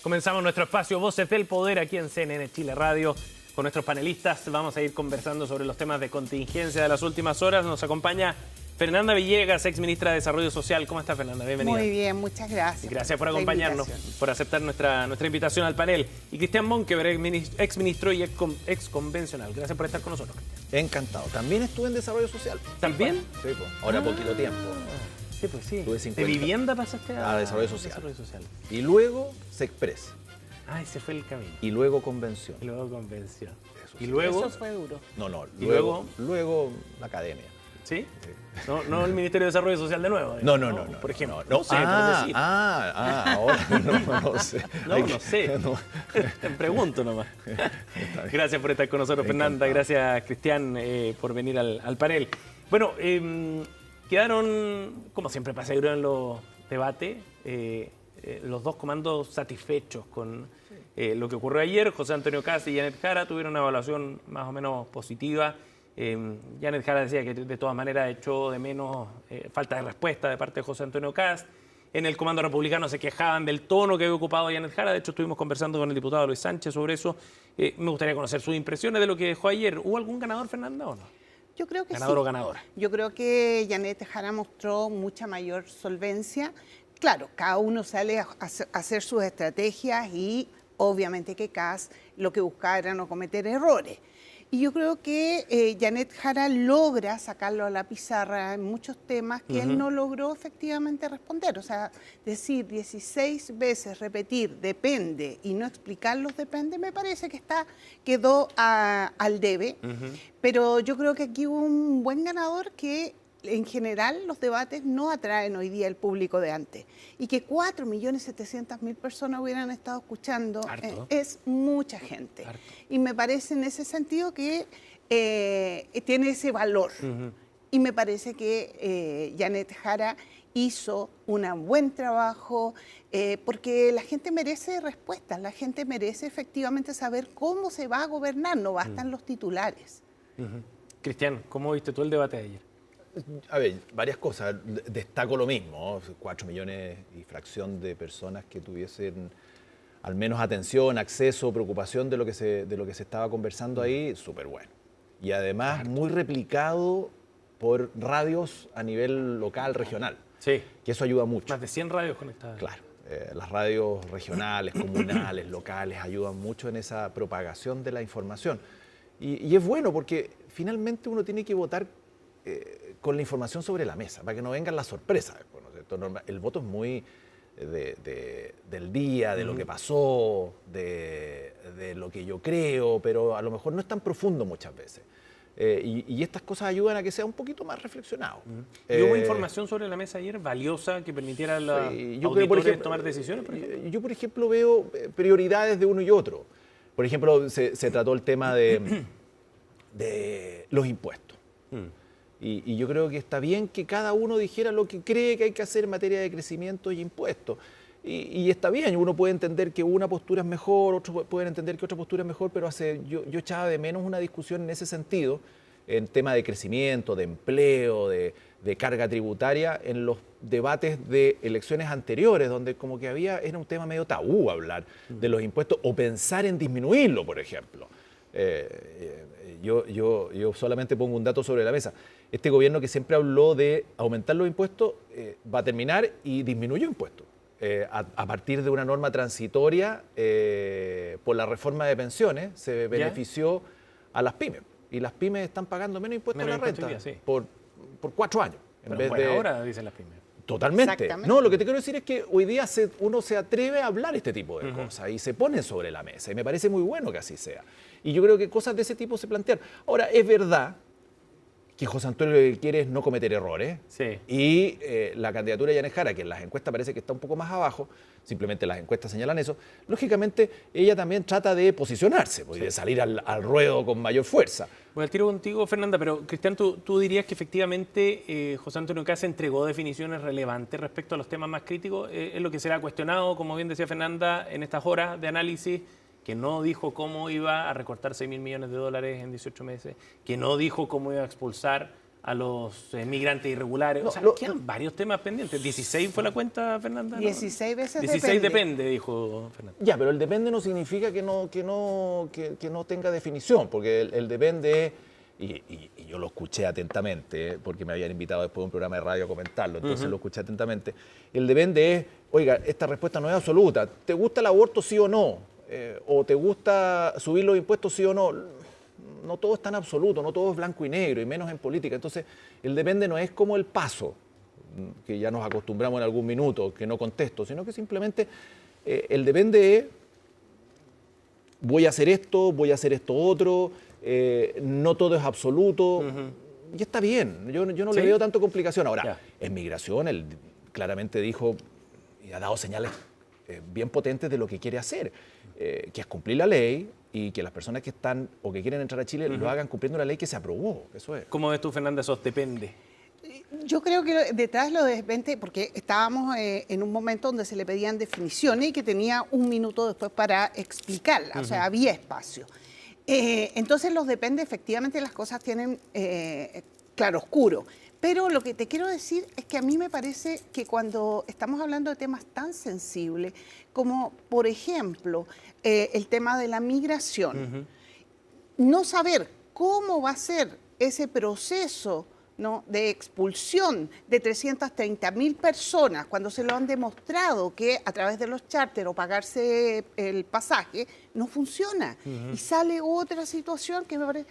Comenzamos nuestro espacio Voces del Poder aquí en CNN Chile Radio. Con nuestros panelistas vamos a ir conversando sobre los temas de contingencia de las últimas horas. Nos acompaña Fernanda Villegas, exministra de Desarrollo Social. ¿Cómo está, Fernanda? Bienvenida. Muy bien, muchas gracias. Gracias por acompañarnos, por aceptar nuestra invitación al panel. Y Cristian Monkever, exministro y exconvencional. Gracias por estar con nosotros. Encantado. También estuve en Desarrollo Social. ¿También? Sí, pues. Ahora poquito tiempo. Sí, pues sí. Tuve 50. ¿De vivienda pasaste a Desarrollo Social? Desarrollo Social. Y luego Sexpress. Ah, ese fue el camino. Y luego Convención. Y luego Convención. Eso Y sí. luego... Eso fue duro. No, ¿Y luego la academia. ¿Sí? No el Ministerio de Desarrollo Social de nuevo. No. Por ejemplo. No sé, por decir. Ahora no sé. No sé. No. Te pregunto nomás. Gracias por estar con nosotros, Fernanda. Gracias, Cristian, por venir al panel. Bueno, quedaron, como siempre pasa en los debates, los dos comandos satisfechos con lo que ocurrió ayer. José Antonio Kast y Janet Jara tuvieron una evaluación más o menos positiva. Janet Jara decía que de todas maneras echó de menos falta de respuesta de parte de José Antonio Kast. En el comando republicano se quejaban del tono que había ocupado Janet Jara. De hecho, estuvimos conversando con el diputado Luis Sánchez sobre eso. Me gustaría conocer sus impresiones de lo que dejó ayer. ¿Hubo algún ganador, Fernanda, o no? Yo creo que ¿Ganador sí. o ganadora? Yo creo que Janet Jara mostró mucha mayor solvencia. Claro, cada uno sale a hacer sus estrategias y obviamente que Kast lo que buscaba era no cometer errores. Y yo creo que Janet Jara logra sacarlo a la pizarra en muchos temas que él no logró efectivamente responder. O sea, decir 16 veces, repetir depende y no explicar los depende, me parece que quedó al debe. Pero yo creo que aquí hubo un buen ganador que en general los debates no atraen hoy día el público de antes. Y que 4.700.000 personas hubieran estado escuchando es mucha gente. Harto. Y me parece en ese sentido que tiene ese valor. Y me parece que Janet Jara hizo un buen trabajo porque la gente merece respuestas, la gente merece efectivamente saber cómo se va a gobernar, no bastan los titulares. Cristian, ¿cómo viste tú el debate de ayer? A ver, varias cosas. Destaco lo mismo, 4 millones y fracción de personas que tuviesen al menos atención, acceso, preocupación de lo que se estaba conversando ahí, súper bueno. Y además muy replicado por radios a nivel local, regional. Sí. Que eso ayuda mucho. Más de 100 radios conectadas. Claro. Las radios regionales, comunales, locales ayudan mucho en esa propagación de la información. Y es bueno porque finalmente uno tiene que votar con la información sobre la mesa, para que no vengan las sorpresas. Bueno, el voto es muy del día, de lo que pasó, de lo que yo creo, pero a lo mejor no es tan profundo muchas veces. Y estas cosas ayudan a que sea un poquito más reflexionado. ¿Y hubo información sobre la mesa ayer valiosa que permitiera a los auditores tomar decisiones? Yo, por ejemplo, veo prioridades de uno y otro. Por ejemplo, se trató el tema de los impuestos. Y yo creo que está bien que cada uno dijera lo que cree que hay que hacer en materia de crecimiento y impuestos. Y está bien, uno puede entender que una postura es mejor, otros pueden entender que otra postura es mejor, pero yo echaba de menos una discusión en ese sentido, en tema de crecimiento, de empleo, de carga tributaria, en los debates de elecciones anteriores, donde como que era un tema medio tabú hablar de los impuestos o pensar en disminuirlo, por ejemplo. Yo solamente pongo un dato sobre la mesa. Este gobierno que siempre habló de aumentar los impuestos va a terminar y disminuyó impuestos a partir de una norma transitoria por la reforma de pensiones. Se benefició a las pymes y las pymes están pagando menos impuestos a la renta por 4 años. Ahora dicen las pymes. Totalmente. No, lo que te quiero decir es que hoy día uno se atreve a hablar este tipo de cosas y se ponen sobre la mesa y me parece muy bueno que así sea. Y yo creo que cosas de ese tipo se plantean. Ahora, es verdad que José Antonio lo que quiere es no cometer errores. Sí. Y la candidatura de Janet Jara, que en las encuestas parece que está un poco más abajo, simplemente las encuestas señalan eso, lógicamente ella también trata de posicionarse, de salir al ruedo con mayor fuerza. Voy al tiro contigo, Fernanda, pero Cristian, ¿tú dirías que efectivamente José Antonio Kast entregó definiciones relevantes respecto a los temas más críticos? Es lo que será cuestionado, como bien decía Fernanda, en estas horas de análisis, que no dijo cómo iba a recortar $6.000 millones en 18 meses, que no dijo cómo iba a expulsar a los migrantes irregulares. No, o sea, quedan varios temas pendientes. 16 fue la cuenta, Fernanda. 16 veces 16 depende, dijo Fernanda. Ya, pero el depende no significa que no tenga definición, porque el depende, y yo lo escuché atentamente, porque me habían invitado después de un programa de radio a comentarlo, entonces lo escuché atentamente. El depende es, oiga, esta respuesta no es absoluta. ¿Te gusta el aborto sí o no? ¿O te gusta subir los impuestos sí o no? No todo es tan absoluto, no todo es blanco y negro, y menos en política. Entonces, el depende no es como el paso, que ya nos acostumbramos en algún minuto, que no contesto, sino que simplemente el depende es, voy a hacer esto otro, no todo es absoluto, y está bien, yo no le veo tanto complicación. Ahora, en migración, él claramente dijo y ha dado señales bien potentes de lo que quiere hacer, que es cumplir la ley, y que las personas que están o que quieren entrar a Chile lo hagan cumpliendo la ley que se aprobó. Eso es. ¿Cómo ves tú, Fernanda, esos depende? Yo creo que detrás lo de depende, porque estábamos en un momento donde se le pedían definiciones y que tenía un minuto después para explicarla, o sea, había espacio. Entonces los depende, efectivamente las cosas tienen claroscuro. Pero lo que te quiero decir es que a mí me parece que cuando estamos hablando de temas tan sensibles como, por ejemplo, el tema de la migración, no saber cómo va a ser ese proceso, ¿no?, de expulsión de 330.000 personas, cuando se lo han demostrado que a través de los charters o pagarse el pasaje, no funciona. Y sale otra situación que me parece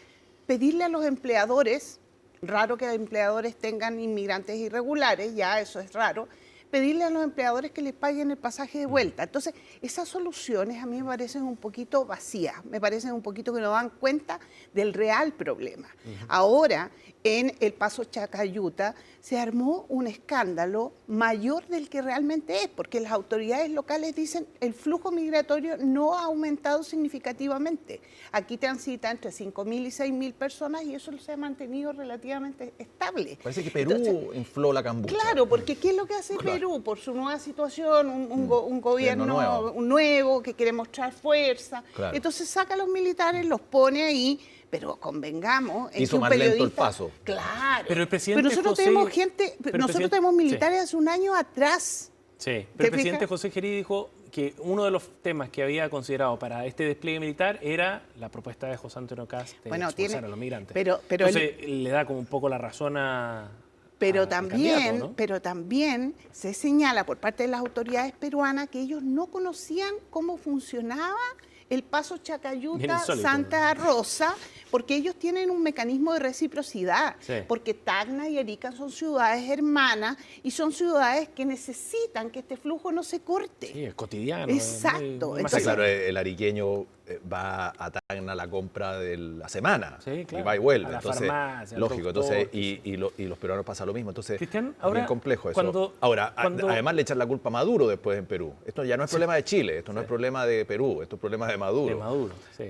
pedirle a los empleadores, raro que los empleadores tengan inmigrantes irregulares, ya eso es raro, pedirle a los empleadores que les paguen el pasaje de vuelta. Entonces, esas soluciones a mí me parecen un poquito vacías, me parecen un poquito que no dan cuenta del real problema. Ahora, en el Paso Chacayuta se armó un escándalo mayor del que realmente es, porque las autoridades locales dicen el flujo migratorio no ha aumentado significativamente. Aquí transitan entre 5.000 y 6.000 personas y eso se ha mantenido relativamente estable. Parece que Perú infló la cambucha. Claro, porque ¿qué es lo que hace Perú? Por su nueva situación, un gobierno nuevo que quiere mostrar fuerza. Claro. Entonces saca a los militares, los pone ahí. Pero convengamos en hizo que un más periodista, lento el paso. Claro. Pero el presidente nosotros José, tenemos gente, nosotros tenemos militares hace un año atrás. Sí, pero el presidente José Geri dijo que uno de los temas que había considerado para este despliegue militar era la propuesta de José Antonio Cast de expulsar a los migrantes. Pero entonces le da como un poco la razón pero también se señala por parte de las autoridades peruanas que ellos no conocían cómo funcionaba el Paso Chacayuta-Santa Rosa, porque ellos tienen un mecanismo de reciprocidad, porque Tacna y Arica son ciudades hermanas y son ciudades que necesitan que este flujo no se corte. Sí, es cotidiano. Exacto. Entonces, Entonces, claro, el ariqueño va a Tacna a la compra de la semana, claro, y va y vuelve. a la Entonces, farmacia, lógico, doctor, entonces, y los peruanos pasa lo mismo. Entonces, Cristian, es ahora, bien complejo eso. Además le echan la culpa a Maduro después en Perú. Esto ya no es problema de Chile, esto no es problema de Perú, esto es problema de Maduro. De Maduro, sí.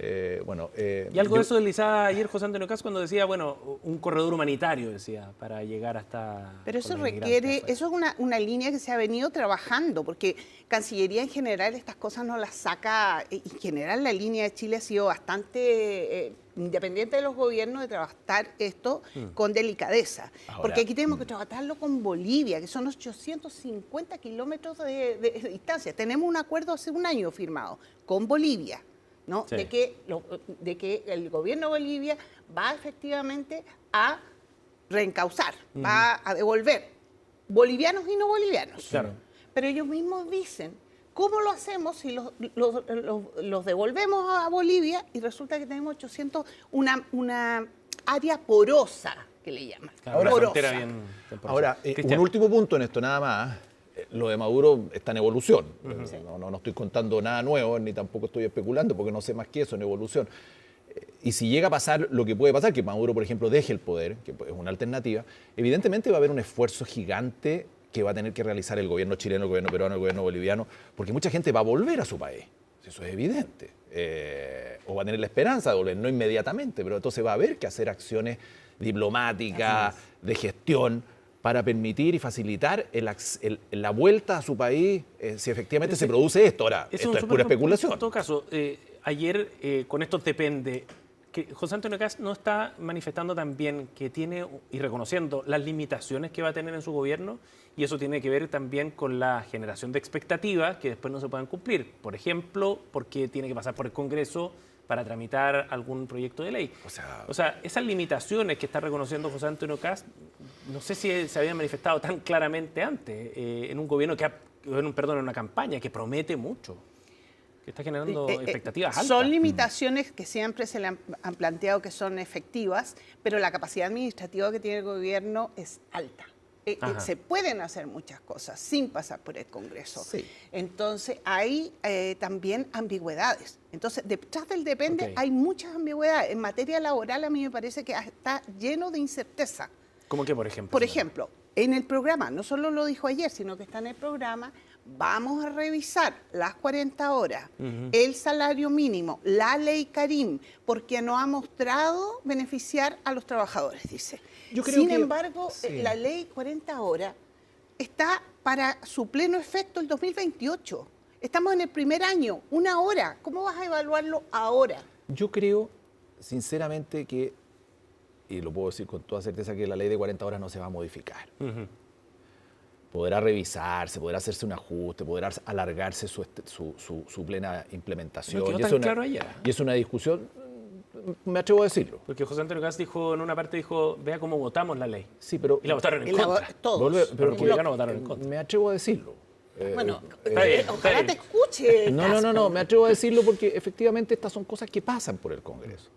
Y algo de eso deslizaba ayer José Antonio Cast cuando decía, bueno, un corredor humanitario, decía, para llegar hasta... Pero eso requiere, eso es una línea que se ha venido trabajando, porque Cancillería en general estas cosas no las saca, en general la línea de Chile ha sido bastante independiente de los gobiernos de trabajar esto con delicadeza. Ahora, porque aquí tenemos que trabajarlo con Bolivia, que son 850 kilómetros de distancia. Tenemos un acuerdo hace un año firmado con Bolivia, ¿no? Sí. De que el gobierno de Bolivia va efectivamente a reencauzar, va a devolver bolivianos y no bolivianos. Claro. Pero ellos mismos dicen, ¿cómo lo hacemos si los devolvemos a Bolivia y resulta que tenemos 800, una área porosa, que le llaman? Claro, porosa. Ahora, un último punto en esto nada más. Lo de Maduro está en evolución. Sí. No estoy contando nada nuevo, ni tampoco estoy especulando, porque no sé más que eso, en evolución. Y si llega a pasar lo que puede pasar, que Maduro, por ejemplo, deje el poder, que es una alternativa, evidentemente va a haber un esfuerzo gigante que va a tener que realizar el gobierno chileno, el gobierno peruano, el gobierno boliviano, porque mucha gente va a volver a su país. Eso es evidente. O va a tener la esperanza de volver, no inmediatamente, pero entonces va a haber que hacer acciones diplomáticas, de gestión, para permitir y facilitar la vuelta a su país, si efectivamente se produce esto. Ahora, esto es pura especulación. En todo caso, ayer, con esto depende, que José Antonio Kast no está manifestando también que tiene y reconociendo las limitaciones que va a tener en su gobierno, y eso tiene que ver también con la generación de expectativas que después no se puedan cumplir. Por ejemplo, porque tiene que pasar por el Congreso para tramitar algún proyecto de ley. O sea, esas limitaciones que está reconociendo José Antonio Kast, no sé si se habían manifestado tan claramente antes, en un gobierno en una campaña que promete mucho, que está generando expectativas altas. Son limitaciones que siempre se le han planteado que son efectivas, pero la capacidad administrativa que tiene el gobierno es alta. Se pueden hacer muchas cosas sin pasar por el Congreso. Sí. Entonces, hay también ambigüedades. Entonces, detrás del depende hay muchas ambigüedades. En materia laboral, a mí me parece que está lleno de incerteza. ¿Cómo que, por ejemplo? Por ejemplo, en el programa, no solo lo dijo ayer, sino que está en el programa, vamos a revisar las 40 horas, el salario mínimo, la ley Karim, porque no ha mostrado beneficiar a los trabajadores, dice. Sin embargo, la ley 40 horas está para su pleno efecto el 2028. Estamos en el primer año, 1 hora. ¿Cómo vas a evaluarlo ahora? Yo creo, sinceramente, que, y lo puedo decir con toda certeza, que la ley de 40 horas no se va a modificar. Podrá revisarse, podrá hacerse un ajuste, podrá alargarse su plena implementación. No quedó tan claro ayer. Y es una discusión, me atrevo a decirlo. Porque José Antonio Kast dijo, en una parte dijo, vea cómo votamos la ley. Sí, pero... Y la votaron en contra. Todos. Pero los republicanos votaron en contra. Me atrevo a decirlo. Bueno, está ojalá bien. te escuche. No, me atrevo a decirlo porque efectivamente estas son cosas que pasan por el Congreso.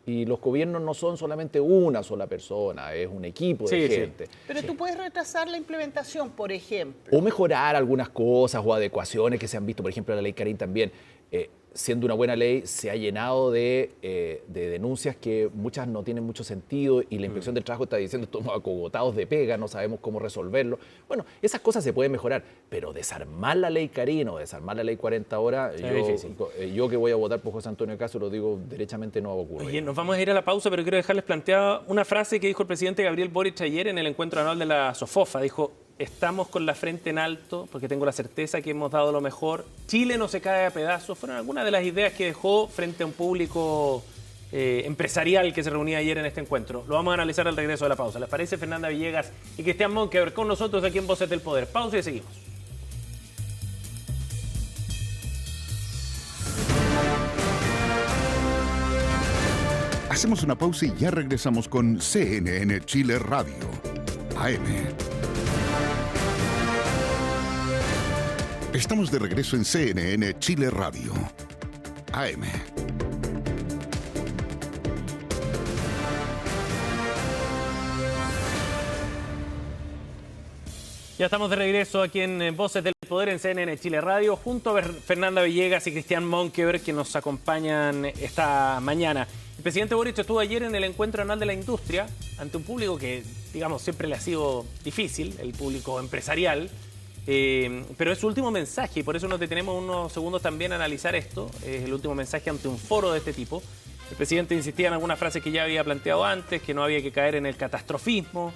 Y los gobiernos no son solamente una sola persona, es un equipo de gente. Pero tú puedes retrasar la implementación, por ejemplo. O mejorar algunas cosas o adecuaciones que se han visto. Por ejemplo, la ley Karim también, siendo una buena ley, se ha llenado de denuncias que muchas no tienen mucho sentido y la Inspección del Trabajo está diciendo estamos acogotados de pega, no sabemos cómo resolverlo. Bueno, esas cosas se pueden mejorar, pero desarmar la ley Karim o desarmar la ley 40 horas, yo que voy a votar por José Antonio Kast, lo digo derechamente, no va a ocurrir. Oye, nos vamos a ir a la pausa, pero quiero dejarles planteada una frase que dijo el presidente Gabriel Boric ayer en el encuentro anual de la SOFOFA. Dijo: estamos con la frente en alto porque tengo la certeza que hemos dado lo mejor. Chile no se cae a pedazos. Fueron algunas de las ideas que dejó frente a un público empresarial que se reunía ayer en este encuentro. Lo vamos a analizar al regreso de la pausa. ¿Les parece? Fernanda Villegas y Cristian Monkeberg con nosotros aquí en Voces del Poder. Pausa y seguimos. Hacemos una pausa y ya regresamos con CNN Chile Radio, AM. Estamos de regreso en CNN Chile Radio, AM. Ya estamos de regreso aquí en Voces del Poder en CNN Chile Radio, junto a Fernanda Villegas y Cristian Monkeberg, que nos acompañan esta mañana. El presidente Boric estuvo ayer en el encuentro anual de la industria, ante un público que, digamos, siempre le ha sido difícil, el público empresarial, pero es su último mensaje y por eso nos detenemos unos segundos también a analizar esto. Es el último mensaje ante un foro de este tipo. El presidente insistía en algunas frases que ya había planteado antes, que no había que caer en el catastrofismo,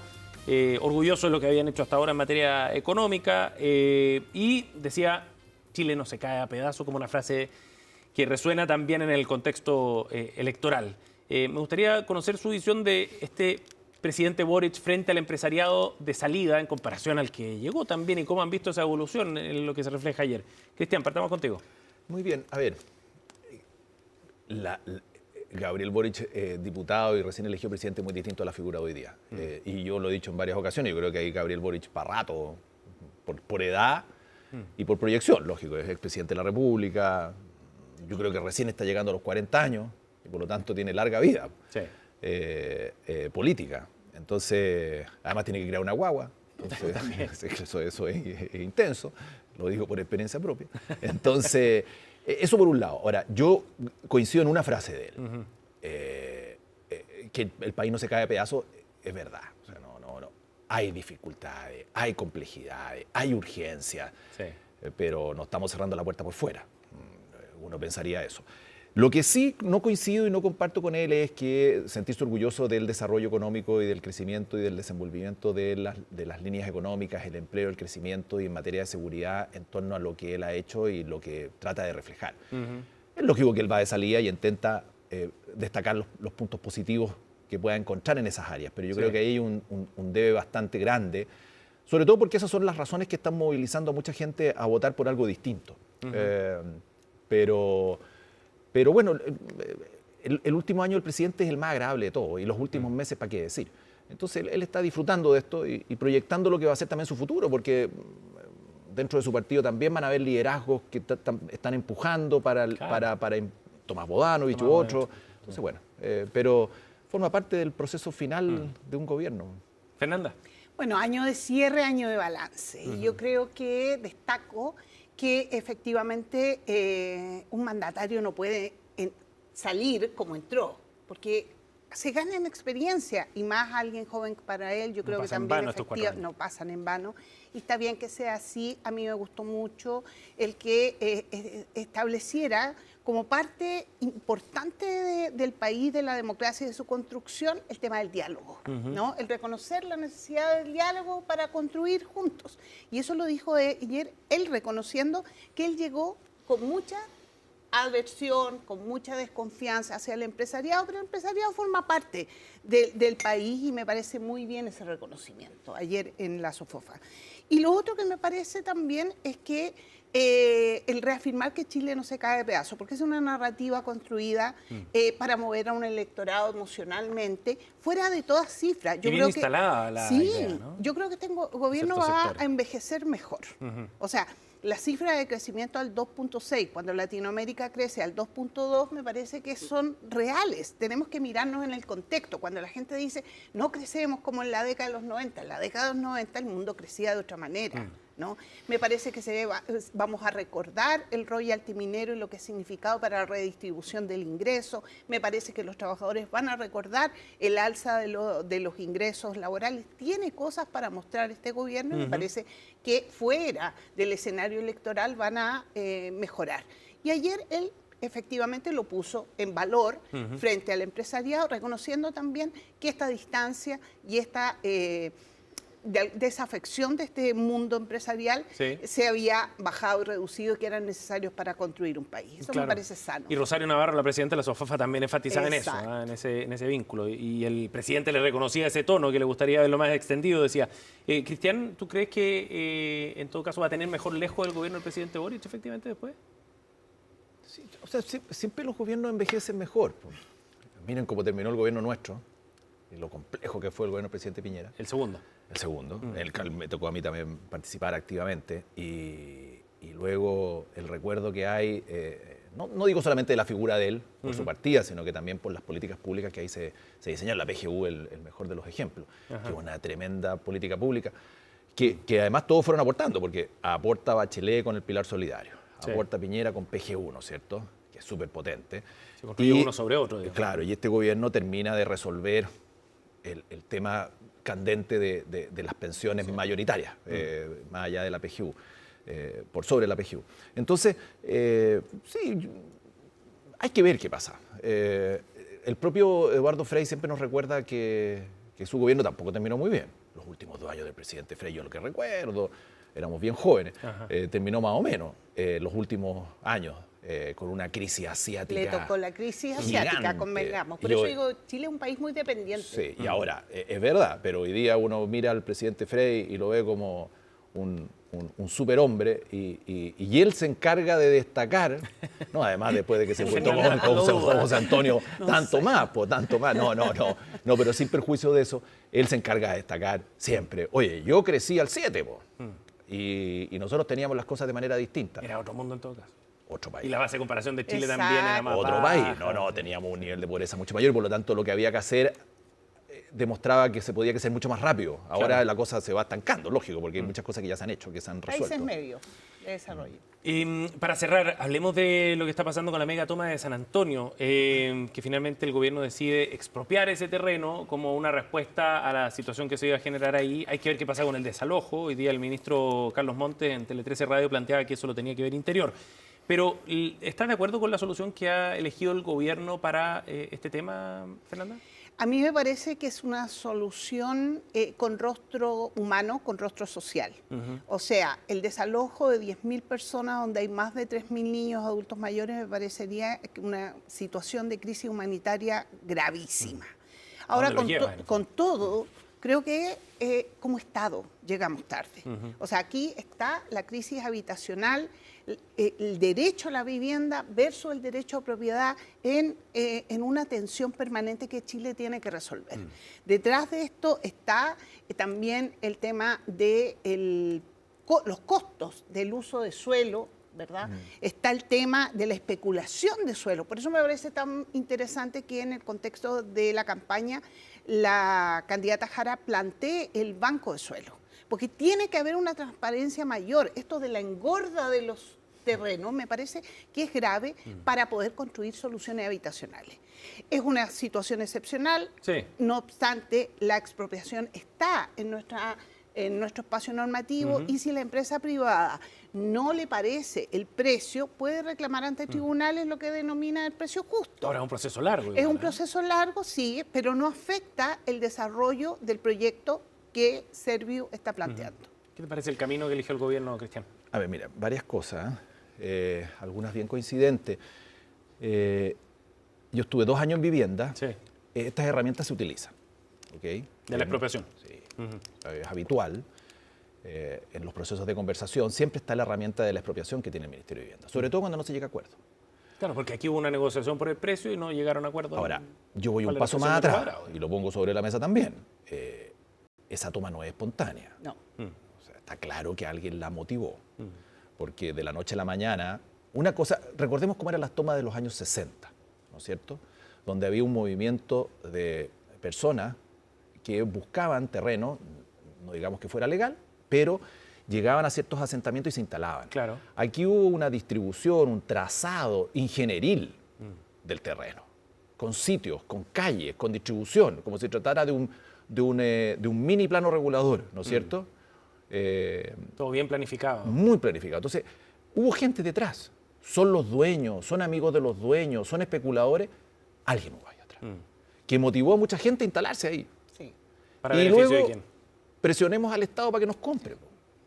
orgulloso de lo que habían hecho hasta ahora en materia económica, y decía: Chile no se cae a pedazos, como una frase que resuena también en el contexto electoral. Me gustaría conocer su visión de este presidente Boric frente al empresariado de salida en comparación al que llegó también y cómo han visto esa evolución en lo que se refleja ayer. Cristian, partamos contigo. Muy bien, a ver, Gabriel Boric, diputado y recién elegido presidente, muy distinto a la figura de hoy día. Y yo lo he dicho en varias ocasiones, yo creo que hay Gabriel Boric para rato, por edad y por proyección, lógico, es expresidente de la República, yo creo que recién está llegando a los 40 años y por lo tanto tiene larga vida política. Entonces, además tiene que crear una guagua, entonces eso es intenso, lo digo por experiencia propia. Entonces, eso por un lado. Ahora, yo coincido en una frase de él, que el país no se cae a pedazos, es verdad. O sea, no. Hay dificultades, hay complejidades, hay urgencias, pero no estamos cerrando la puerta por fuera. Uno pensaría eso. Lo que sí no coincido y no comparto con él es que sentirse orgulloso del desarrollo económico y del crecimiento y del desenvolvimiento de las líneas económicas, el empleo, el crecimiento y en materia de seguridad en torno a lo que él ha hecho y lo que trata de reflejar. Es lógico que él va de salida y intenta destacar los puntos positivos que pueda encontrar en esas áreas, pero yo creo que ahí hay un debe bastante grande, sobre todo porque esas son las razones que están movilizando a mucha gente a votar por algo distinto. Pero bueno, el último año del presidente es el más agradable de todo, y los últimos meses, ¿para qué decir? Entonces él está disfrutando de esto y proyectando lo que va a ser también su futuro, porque dentro de su partido también van a haber liderazgos que están empujando para Tomás Bodanovich u otro. Entonces, bueno, pero forma parte del proceso final de un gobierno. Fernanda. Bueno, año de cierre, año de balance. Y yo creo que destaco que efectivamente un mandatario no puede salir como entró, porque se gana en experiencia, y más alguien joven para él, yo creo que también no pasan en vano. Y está bien que sea así. A mí me gustó mucho el que estableciera como parte importante del país, de la democracia y de su construcción, el tema del diálogo, ¿no? El reconocer la necesidad del diálogo para construir juntos. Y eso lo dijo ayer, él reconociendo que él llegó con mucha aversión, con mucha desconfianza hacia el empresariado, pero el empresariado forma parte del país, y me parece muy bien ese reconocimiento ayer en la SOFOFA. Y lo otro que me parece también es que el reafirmar que Chile no se cae de pedazos, porque es una narrativa construida para mover a un electorado emocionalmente, fuera de todas cifras. Yo creo instalada la idea, ¿no? Yo creo que este gobierno va a envejecer mejor. O sea, la cifra de crecimiento al 2.6, cuando Latinoamérica crece al 2.2, me parece que son reales. Tenemos que mirarnos en el contexto. Cuando la gente dice, no crecemos como en la década de los 90, en la década de los 90 el mundo crecía de otra manera, ¿no? Me parece que vamos a recordar el royalty minero y lo que ha significado para la redistribución del ingreso. Me parece que los trabajadores van a recordar el alza de los ingresos laborales. Tiene cosas para mostrar este gobierno, y me parece que fuera del escenario electoral van a mejorar. Y ayer él efectivamente lo puso en valor frente al empresariado, reconociendo también que esta distancia y esta desafección de este mundo empresarial se había bajado y reducido, que eran necesarios para construir un país. Eso me parece sano. Y Rosario Navarro, la presidenta de la SOFOFA, también enfatizaba en eso, en ese vínculo. Y el presidente le reconocía ese tono que le gustaría verlo más extendido. Decía, Cristian, ¿tú crees que en todo caso va a tener mejor lejos el gobierno del presidente Boric efectivamente después? Sí, o sea, siempre los gobiernos envejecen mejor. Miren cómo terminó el gobierno nuestro y lo complejo que fue el gobierno del presidente Piñera. El segundo. El segundo. Me tocó a mí también participar activamente, y luego el recuerdo que hay, no digo solamente de la figura de él, por su partida, sino que también por las políticas públicas que ahí se diseñaron. La PGU, el mejor de los ejemplos, que es una tremenda política pública, que además todos fueron aportando, porque aporta Bachelet con el Pilar Solidario, aporta Piñera con PGU, ¿no es cierto?, que es súper potente. Se construye uno sobre otro, digamos. Claro, y este gobierno termina de resolver el tema candente de las pensiones mayoritarias, más allá de la PGU, por sobre la PGU. Entonces, sí, hay que ver qué pasa. El propio Eduardo Frei siempre nos recuerda que su gobierno tampoco terminó muy bien. Los últimos 2 años del presidente Frei, yo lo que recuerdo, éramos bien jóvenes, terminó más o menos los últimos años. Con una crisis asiática. Le tocó la crisis asiática, convengamos. Por eso digo, Chile es un país muy dependiente. Sí, y ahora, es verdad, pero hoy día uno mira al presidente Frei y lo ve como un superhombre, y él se encarga de destacar, no, además después de que se encontró con José Antonio, tanto más, no, pero sin perjuicio de eso, él se encarga de destacar siempre, oye, yo crecí al 7, y nosotros teníamos las cosas de manera distinta. Era otro mundo en todo caso. Otro país. Y la base de comparación de Chile también era más otro baja. país. No, teníamos un nivel de pobreza mucho mayor, por lo tanto lo que había que hacer demostraba que se podía crecer mucho más rápido. Ahora la cosa se va estancando, lógico, porque hay muchas cosas que ya se han hecho, que se han resuelto. Países medios de desarrollo. Para cerrar, hablemos de lo que está pasando con la mega toma de San Antonio, que finalmente el gobierno decide expropiar ese terreno como una respuesta a la situación que se iba a generar ahí. Hay que ver qué pasa con el desalojo. Hoy día el ministro Carlos Montes en Tele 13 Radio planteaba que eso lo tenía que ver Interior. Pero, ¿estás de acuerdo con la solución que ha elegido el gobierno para este tema, Fernanda? A mí me parece que es una solución con rostro humano, con rostro social. O sea, el desalojo de 10.000 personas donde hay más de 3.000 niños adultos mayores me parecería una situación de crisis humanitaria gravísima. Ahora, con todo, creo que como Estado llegamos tarde. O sea, aquí está la crisis habitacional, el derecho a la vivienda versus el derecho a propiedad en una tensión permanente que Chile tiene que resolver. Detrás de esto está también el tema de los costos del uso de suelo, ¿verdad? Está el tema de la especulación de suelo. Por eso me parece tan interesante que en el contexto de la campaña la candidata Jara plantee el banco de suelo, porque tiene que haber una transparencia mayor. Esto de la engorda de los terrenos me parece que es grave para poder construir soluciones habitacionales. Es una situación excepcional, no obstante, la expropiación está en nuestro espacio normativo y si la empresa privada no le parece el precio, puede reclamar ante tribunales lo que denomina el precio justo. Ahora es un proceso largo. Es un proceso largo, sí, pero no afecta el desarrollo del proyecto que Serviu está planteando. ¿Qué te parece el camino que eligió el gobierno, Cristian? A ver, mira, varias cosas, algunas bien coincidentes. Yo estuve 2 años en vivienda. Estas herramientas se utilizan. ¿Okay? De la expropiación. Sí, es habitual. En los procesos de conversación siempre está la herramienta de la expropiación que tiene el Ministerio de Vivienda, sobre todo cuando no se llega a acuerdo. Claro, porque aquí hubo una negociación por el precio y no llegaron a acuerdo. Ahora, yo voy un paso más atrás y lo pongo sobre la mesa también. Esa toma no es espontánea. No. O sea, está claro que alguien la motivó, porque de la noche a la mañana, una cosa, recordemos cómo eran las tomas de los años 60, ¿no es cierto? Donde había un movimiento de personas que buscaban terreno, no digamos que fuera legal, pero llegaban a ciertos asentamientos y se instalaban. Claro. Aquí hubo una distribución, un trazado ingenieril del terreno, con sitios, con calles, con distribución, como si tratara de un mini plano regulador, ¿no es cierto? Todo bien planificado. Muy planificado. Entonces, hubo gente detrás. Son los dueños, son amigos de los dueños, son especuladores. Alguien hubo ahí atrás, que motivó a mucha gente a instalarse ahí. Sí. ¿Para y beneficio luego de quién? presionemos al Estado para que nos compre.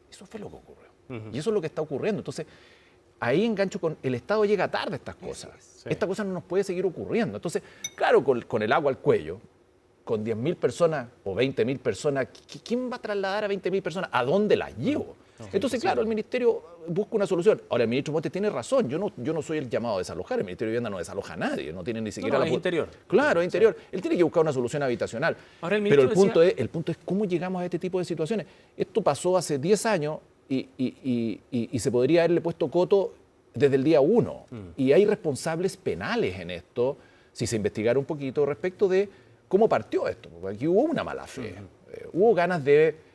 Eso fue lo que ocurrió. Y eso es lo que está ocurriendo. Entonces, ahí engancho con el Estado llega tarde a estas cosas. Sí. Esta cosa no nos puede seguir ocurriendo. Entonces, claro, con el agua al cuello, con 10.000 personas o 20.000 personas, ¿quién va a trasladar a 20.000 personas? ¿A dónde las llevo? Entonces, claro, el Ministerio busca una solución. Ahora, el ministro Montes tiene razón. Yo no soy el llamado a desalojar. El Ministerio de Vivienda no desaloja a nadie. No tiene ni siquiera... es interior. Claro, es interior. Él tiene que buscar una solución habitacional. Ahora, pero el punto es cómo llegamos a este tipo de situaciones. Esto pasó hace 10 años y se podría haberle puesto coto desde el día 1. Y hay responsables penales en esto, si se investigara un poquito respecto de cómo partió esto. Porque aquí hubo una mala fe. Hubo ganas de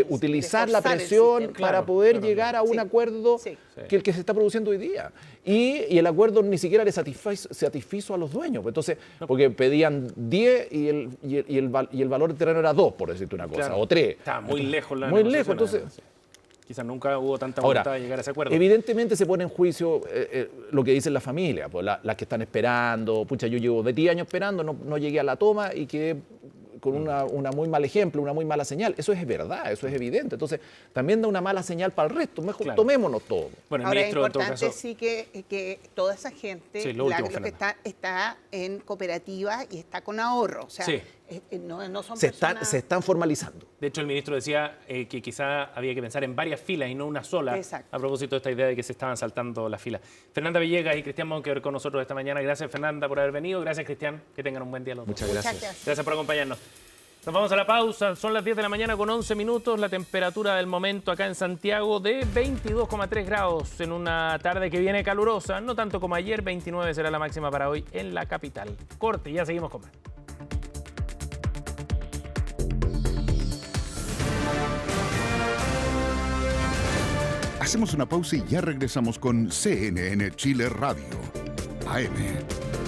utilizar la presión para poder llegar a un acuerdo que el que se está produciendo hoy día. Y el acuerdo ni siquiera le satisfizo a los dueños. Entonces, porque pedían 10 y el valor del terreno era 2, por decirte una cosa, o 3. Está muy lejos la Muy lejos, entonces... Quizás nunca hubo tanta voluntad de llegar a ese acuerdo. Evidentemente se pone en juicio lo que dicen las familias, pues las que están esperando. Pucha, yo llevo 10 años esperando, no llegué a la toma y quedé con una muy mal ejemplo, una muy mala señal. Eso es verdad, eso es evidente. Entonces, también da una mala señal para el resto. Mejor tomémonos todo. Bueno, el ahora ministro, es importante en todo caso, sí que toda esa gente, Sí, lo último, que está en cooperativa y está con ahorro. O sea, no son personas... Se están formalizando. De hecho, el ministro decía que quizá había que pensar en varias filas y no una sola. Exacto. A propósito de esta idea de que se estaban saltando las filas. Fernanda Villegas y Cristian Monkever con nosotros esta mañana. Gracias, Fernanda, por haber venido. Gracias, Cristian. Que tengan un buen día los dos. Muchas gracias. Gracias por acompañarnos. Nos vamos a la pausa. Son las 10 de la mañana con 11 minutos. La temperatura del momento acá en Santiago de 22,3 grados en una tarde que viene calurosa. No tanto como ayer. 29 será la máxima para hoy en la capital. Corte, ya seguimos con más. Hacemos una pausa y ya regresamos con CNN Chile Radio, AM.